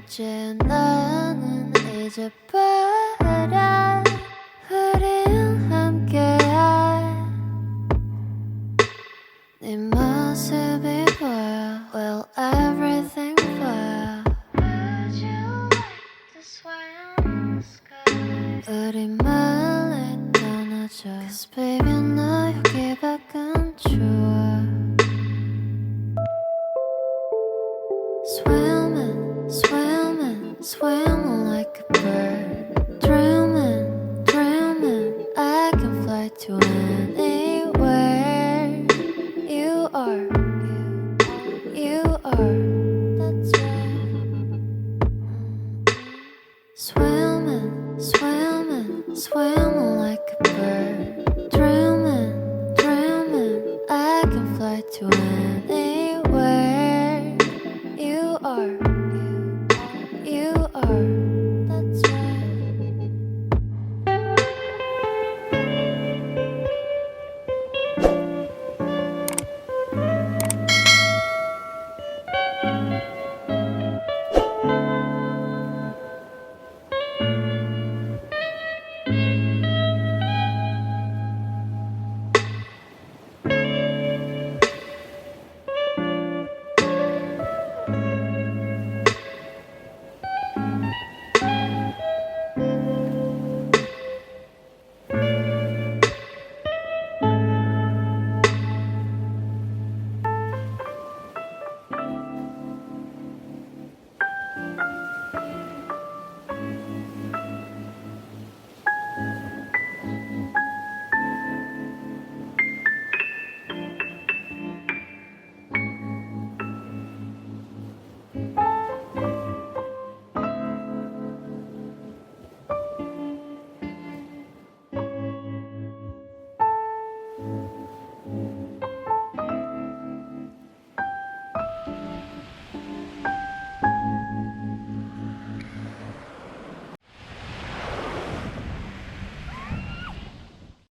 이제 나는 이제 바라 우린 함께할 네 모습이 보여 Will everything 보여 Would you like to swim in the sky 우리 멀리 떠나자 Cause baby 너 여기 밖은 좋아 Swimming, swimming, swimming like a bird Dreaming, dreaming, I can fly to anywhere You are, you are, that's right Swimming, swimming, swimming like a bird Dreaming, dreaming, I can fly to anywhere You are, you are, that's right